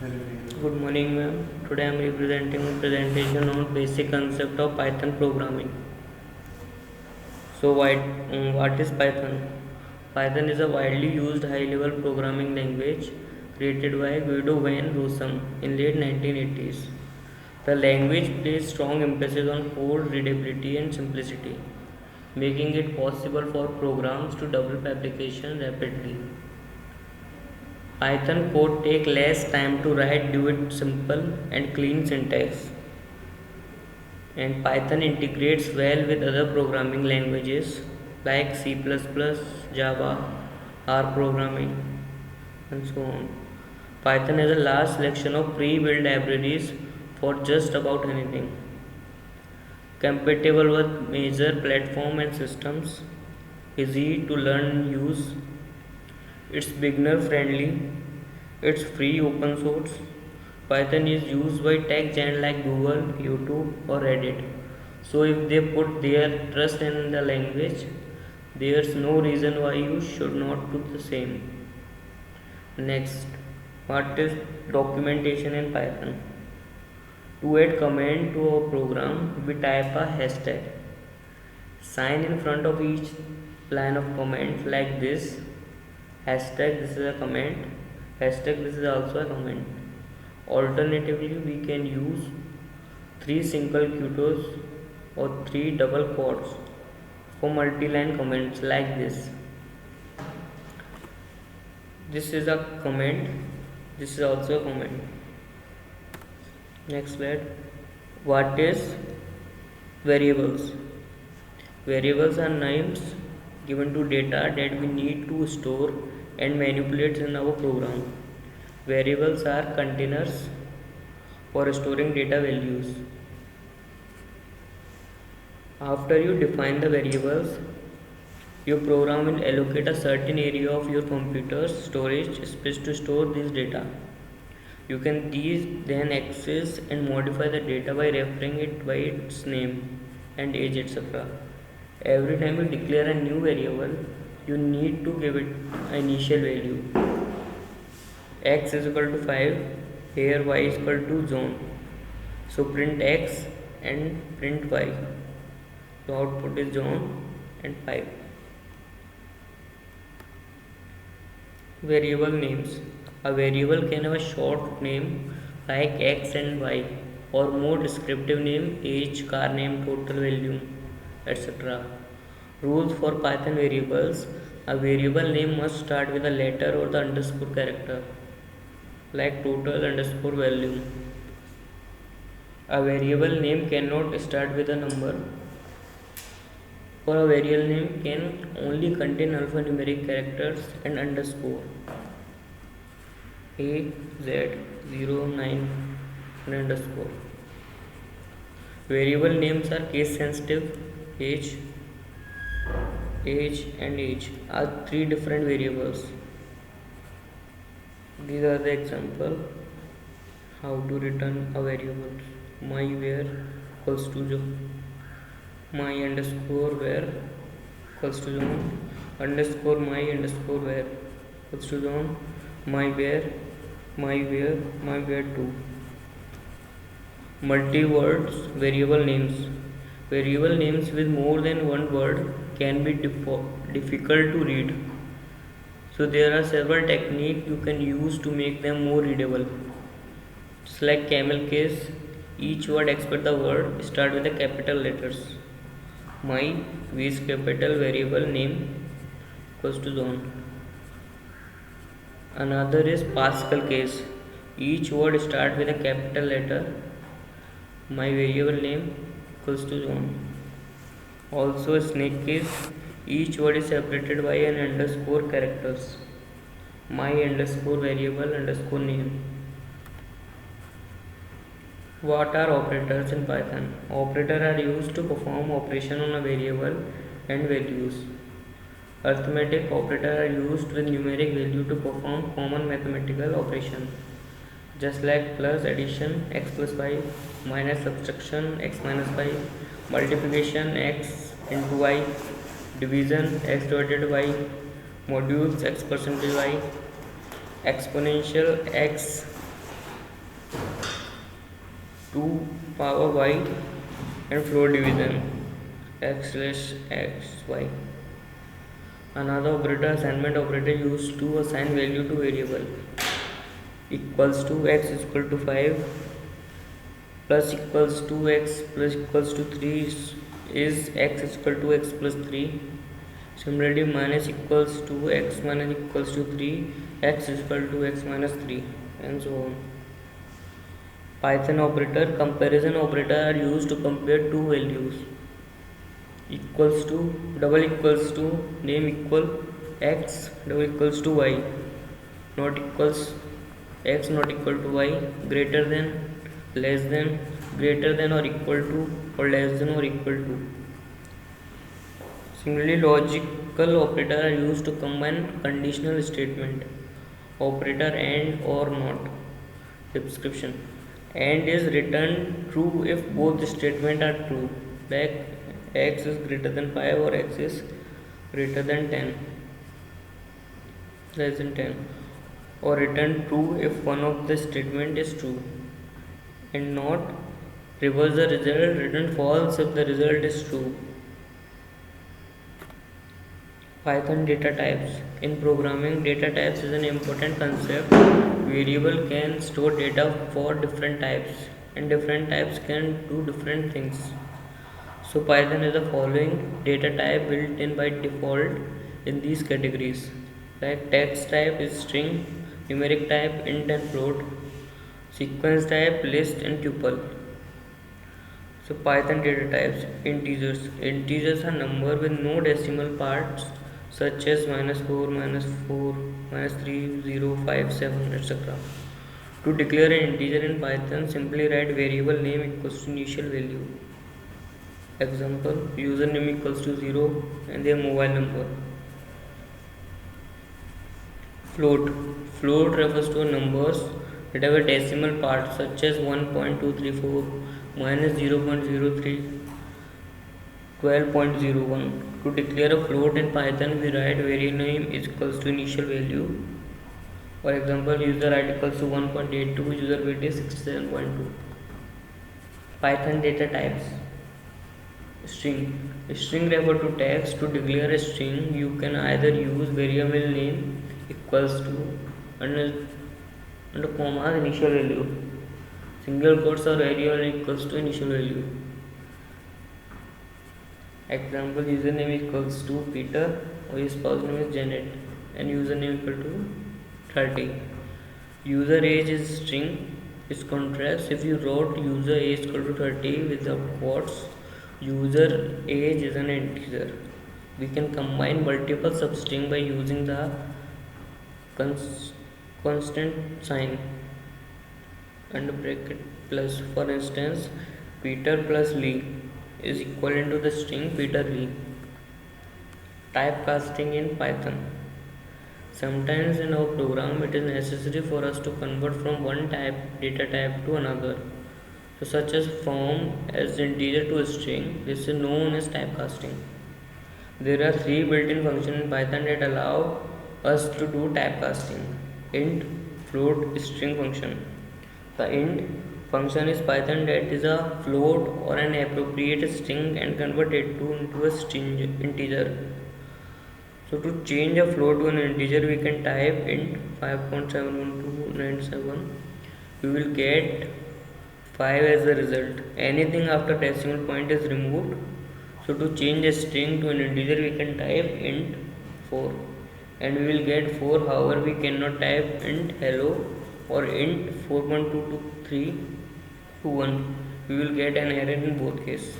Good morning, ma'am. Today I am representing a presentation on basic concept of Python programming. What is Python? Python is a widely used high-level programming language created by Guido van Rossum in late 1980s. The language places strong emphasis on code readability and simplicity, making it possible for programs to develop applications rapidly. Python code take less time to write due to simple and clean syntax. And Python integrates well with other programming languages like C++, Java, R programming, and so on. Python has a large selection of pre-built libraries for just about anything. Compatible with major platform and systems, easy to learn and use, it's beginner friendly, it's free open source. Python is used by tech giants like Google, YouTube, or Reddit. So if they put their trust in the language, there's no reason why you should not do the same. Next, what is documentation in Python? To add comment to our program, we type a hashtag sign in front of each line of comment like this. Hashtag this is a comment. Hashtag this is also a comment. Alternatively, we can use 3 single quotes or 3 double quotes for multi-line comments like this. This is a comment. This is also a comment. Next slide. What is variables? Variables are names given to data that we need to store and manipulate in our program. Variables are containers for storing data values. After you define the variables, your program will allocate a certain area of your computer's storage space to store this data. You can then access and modify the data by referring it by its name and age, etc. Every time you declare a new variable, you need to give it an initial value. X is equal to 5, here y is equal to zone. So print x and print y. So output is zone and 5. Variable names. A variable can have a short name like x and y, or more descriptive name age, car name, total value, etc. Rules for Python variables. A variable name must start with a letter or the underscore character, like total underscore value. A variable name cannot start with a number, or a variable name can only contain alphanumeric characters and underscore. A, Z, 0, 9 and underscore. Variable names are case sensitive. Age and age are 3 different variables. These are the example how to return a variable. My where equals to zone. My underscore where equals to zone. Underscore my underscore where equals to zone. My where 2. Multi-words variable names. Variable names with more than one word can be difficult to read. So there are several techniques you can use to make them more readable. Just like camel case, each word except the word start with the capital letters. My is capital variable name equals to zone. Another is Pascal case. Each word start with a capital letter. My variable name equals to zone. Also snake case. Each word is separated by an underscore characters. My underscore variable underscore name. What are operators in Python? Operators are used to perform operation on a variable and values. Arithmetic operators are used with numeric value to perform common mathematical operation, just like plus addition x plus y, minus subtraction x minus y, multiplication x into y, division x divided by y, modules x percentage y, exponential x 2 power y, and float division x slash x y. Another operator, assignment operator, used to assign value to variable equals to x is equal to 5 plus equals to x plus equals to 3 is x is equal to x plus 3. Similarly, minus equals to x minus equals to 3, x is equal to x minus 3, and so on. Python operator, comparison operator are used to compare two values. Equals to, double equals to, name equal x, double equals to y, not equals x not equal to y, greater than, less than, greater than or equal to, or less than or equal to. Similarly, logical operator are used to combine conditional statement. Operator and or not. Description: and is returned true if both statements are true, like x is greater than 5 or x is greater than 10, less than 10, or return true if one of the statement is true, and not reverse the result, return false if the result is true. Python data types. In programming, data types is an important concept. Variable can store data for different types, and different types can do different things. So Python is the following data type built in by default in these categories. Like text type is string, numeric type int and float, sequence type list and tuple. So Python data types: integers. Integers are number with no decimal parts, such as -4, -4, -3, 0, 5, 7, etc. To declare an integer in Python, simply write variable name equals to initial value. Example: username equals to 0 and their mobile number. Float. Float refers to numbers that have a decimal part, such as 1.234, -0.03, 12.01. To declare a float in Python, we write variable name is equals to initial value. For example, user ID equals to 1.82, user weight is 67.2. Python data types. String. String refer to text. To declare a string, you can either use variable name equals to under comma initial value, single quotes, or variable equals to initial value. Example: username equals to Peter, or his spouse name is Janet, and username equal to 30. User age is string. Is contrast: if you wrote user age equal to 30 without quotes, user age is an integer. We can combine multiple substring by using the constant sign and bracket plus. For instance, Peter plus Lee is equivalent to the string Peter Lee. Typecasting in Python. Sometimes in our program it is necessary for us to convert from one data type to another. So such as from as integer to a string. This is known as typecasting. There are three built-in functions in Python that allow us to do typecasting: int, float, string function. The int function is Python that is a float or an appropriate string and convert it into a string integer. So to change a float to an integer, we can type int 5.71297. We will get 5 as the result. Anything after decimal point is removed. So to change a string to an integer, we can type int 4 and we will get 4. However, we cannot type int hello or int 4.22321. We will get an error in both cases.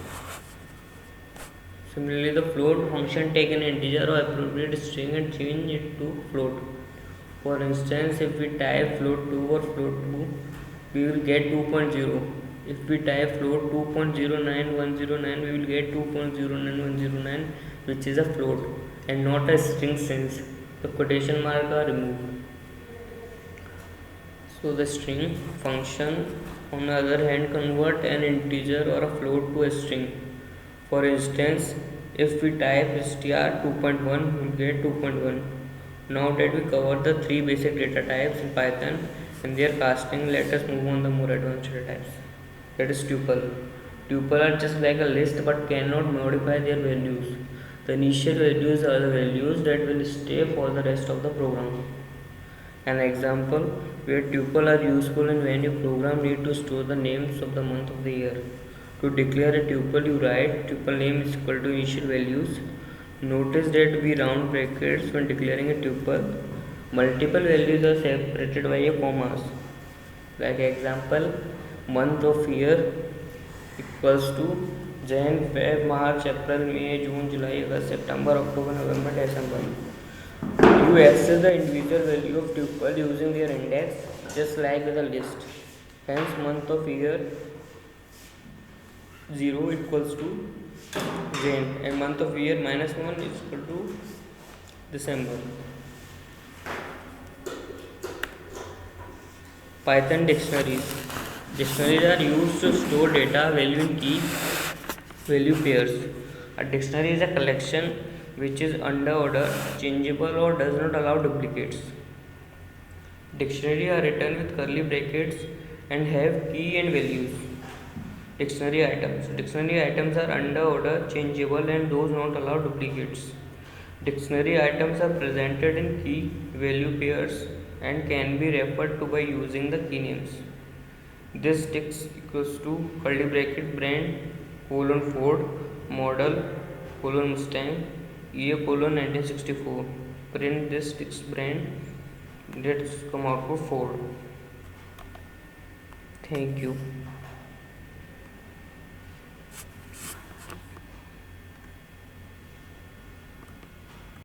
Similarly, the float function take an integer or appropriate string and change it to float. For instance, if we type float 2 or float 2, we will get 2.0. If we type float 2.09109, we will get 2.09109, which is a float and not a string, since the quotation mark are removed. So the string function, on the other hand, convert an integer or a float to a string. For instance, if we type str 2.1, we will get 2.1. Now that we covered the three basic data types in Python and their casting, let us move on to the more advanced data types. that is tuple. Tuple are just like a list but cannot modify their values. The initial values are the values that will stay for the rest of the program. An example where tuple are useful in when your program need to store the names of the month of the year. To declare a tuple, you write tuple name is equal to initial values. Notice that we round brackets when declaring a tuple. Multiple values are separated by a commas. Like example, month of year equals to Jan, Feb, March, April, May, June, July, August, September, October, November, December. You access the individual value of tuple using their index just like with a list. Hence, month of year 0 equals to Jan and month of year -1 is equal to December. Python dictionaries. Dictionaries are used to store data value in key value pairs. A dictionary is a collection which is under order, changeable or does not allow duplicates. Dictionaries are written with curly brackets and have key and values. Dictionary items. Dictionary items are under order, changeable and those not allow duplicates. Dictionary items are presented in key value pairs and can be referred to by using the key names. This text equals to curly bracket brand Ford model Mustang year 1964. Print this text brand. Let's come out for Ford. Thank you.